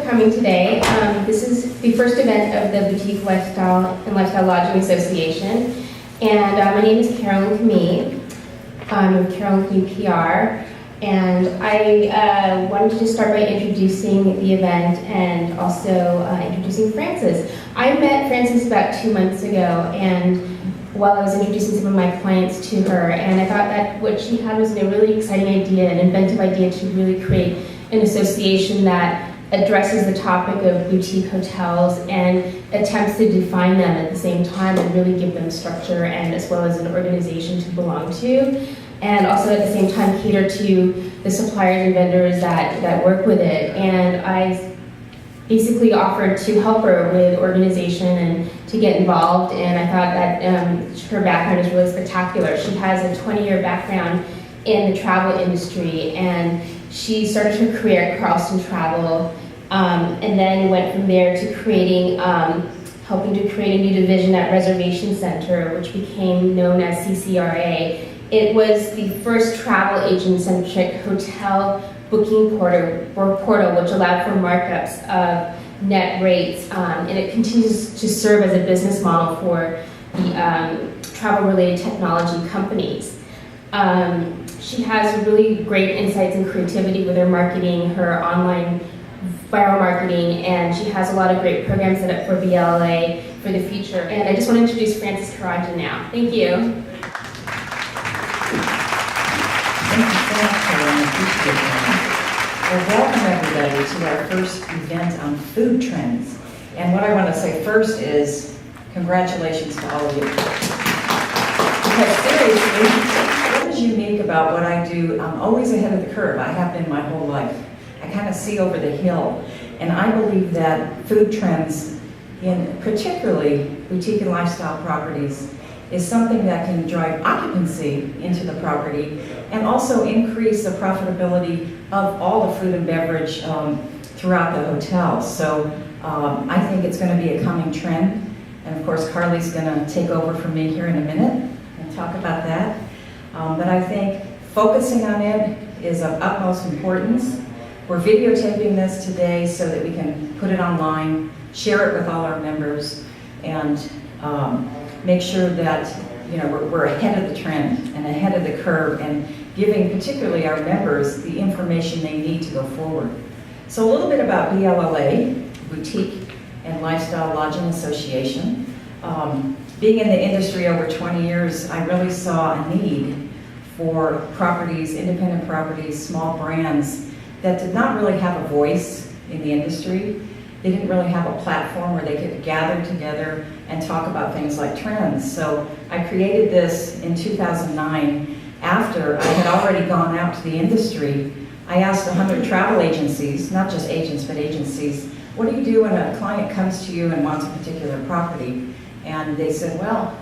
coming today. This is the first event of the Boutique Lifestyle and Lifestyle Lodging Association. And my name is Carolyn Kamii. I'm with Carolyn Kamii PR. And I wanted to start by introducing the event and also introducing Frances. I met Frances about 2 months ago, and while I was introducing some of my clients to her, and I thought that what she had was a really exciting idea, an inventive idea to really create an association that addresses the topic of boutique hotels and attempts to define them at the same time and really give them structure and as well as an organization to belong to, and also at the same time cater to the suppliers and vendors that work with it. And I basically offered to help her with organization and to get involved, and I thought that her background is really spectacular. She has a 20-year background in the travel industry, and she started her career at Carlson Travel, and then went from there to creating, helping to create a new division at Reservation Center, which became known as CCRA. It was the first travel agent-centric hotel booking portal, which allowed for markups of net rates, and it continues to serve as a business model for the travel-related technology companies. She has really great insights and creativity with her marketing, her online viral marketing, and she has a lot of great programs set up for BLLA for the future. And I just want to introduce Frances Kiradjian now. Thank you. Thank you so much, Carolyn. I appreciate that. Well, welcome everybody to our first event on food trends. And what I want to say first is congratulations to all of you. Because seriously, what is unique about what I do? I'm always ahead of the curve. I have been my whole life. I kind of see over the hill. And I believe that food trends, in particularly boutique and lifestyle properties, is something that can drive occupancy into the property and also increase the profitability of all the food and beverage throughout the hotel. So I think it's going to be a coming trend. And of course, Carly's going to take over from me here in a minute and talk about that. But I think focusing on it is of utmost importance. We're videotaping this today so that we can put it online, share it with all our members, and make sure that we're ahead of the trend and ahead of the curve and giving particularly our members the information they need to go forward. So a little bit about BLLA, Boutique and Lifestyle Lodging Association. Being in the industry over 20 years, I really saw a need for properties, independent properties, small brands that did not really have a voice in the industry. They didn't really have a platform where they could gather together and talk about things like trends. So I created this in 2009 after I had already gone out to the industry. I asked 100 travel agencies, not just agents, but agencies, what do you do when a client comes to you and wants a particular property? And they said, well,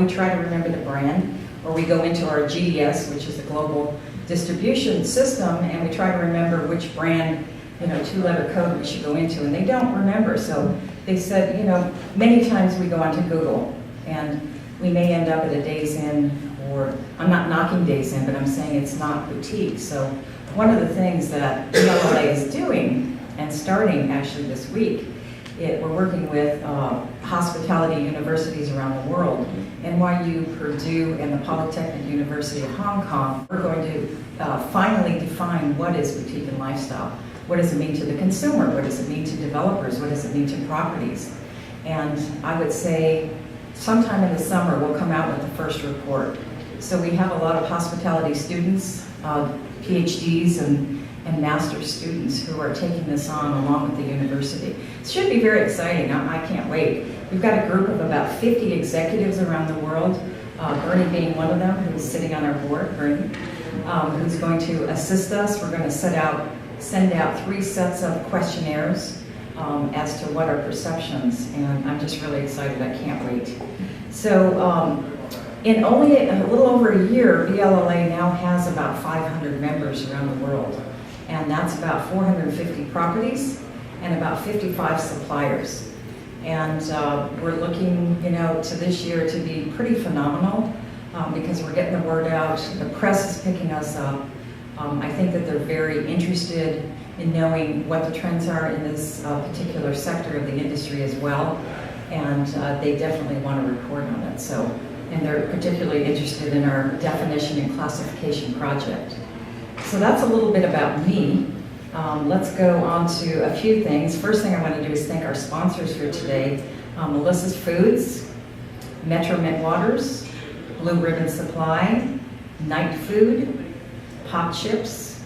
we try to remember the brand, or we go into our GDS, which is a global distribution system, and we try to remember which brand, two-letter code we should go into, and they don't remember. So they said, many times we go onto Google, and we may end up at a Days Inn, or I'm not knocking Days Inn, but I'm saying it's not boutique. So one of the things that BLLA is doing, and starting actually this week, we're working with hospitality universities around the world, NYU, Purdue, and the Polytechnic University of Hong Kong. We're going to finally define what is boutique and lifestyle. What does it mean to the consumer? What does it mean to developers? What does it mean to properties? And I would say sometime in the summer we'll come out with the first report. So we have a lot of hospitality students, PhDs and master's students who are taking this on along with the university. It should be very exciting. I can't wait. We've got a group of about 50 executives around the world, Bernie being one of them, who's sitting on our board, Bernie, who's going to assist us. We're going to send out 3 sets of questionnaires as to what are perceptions, and I'm just really excited. I can't wait. So in only a little over a year, BLLA now has about 500 members around the world, and that's about 450 properties and about 55 suppliers. And we're looking, to this year to be pretty phenomenal because we're getting the word out. The press is picking us up. I think that they're very interested in knowing what the trends are in this particular sector of the industry as well, and they definitely want to report on it. So, and they're particularly interested in our definition and classification project. So that's a little bit about me. Let's go on to a few things. First thing I want to do is thank our sponsors for today, Melissa's Foods, Metro Mint Waters, Blue Ribbon Supply, Night Food, Pop Chips,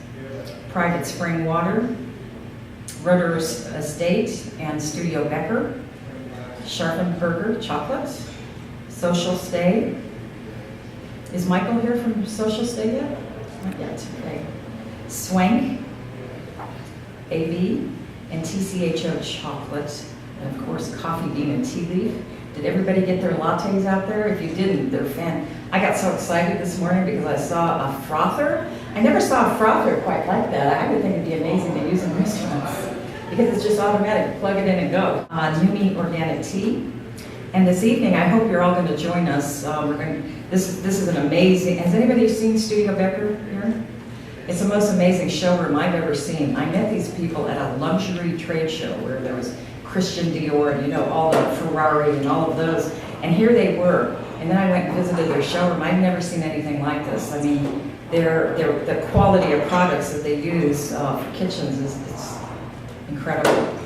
Private Spring Water, Rutter's Estate and Studio Becker, Sharpened Burger Chocolate, Social Stay. Is Michael here from Social Stay yet? Not yet, okay. Swank, AB, and TCHO Chocolate, and of course Coffee Bean and Tea Leaf. Did everybody get their lattes out there? If you didn't, they're fan. I got so excited this morning because I saw a frother. I never saw a frother quite like that. I would think it'd be amazing to use in restaurants because it's just automatic. Plug it in and go. Numi Organic Tea. And this evening, I hope you're all going to join us. This is an amazing. Has anybody seen Studio Becker here? It's the most amazing showroom I've ever seen. I met these people at a luxury trade show where there was Christian Dior, and all the Ferrari and all of those. And here they were. And then I went and visited their showroom. I've never seen anything like this. I mean, the quality of products that they use for kitchens is incredible.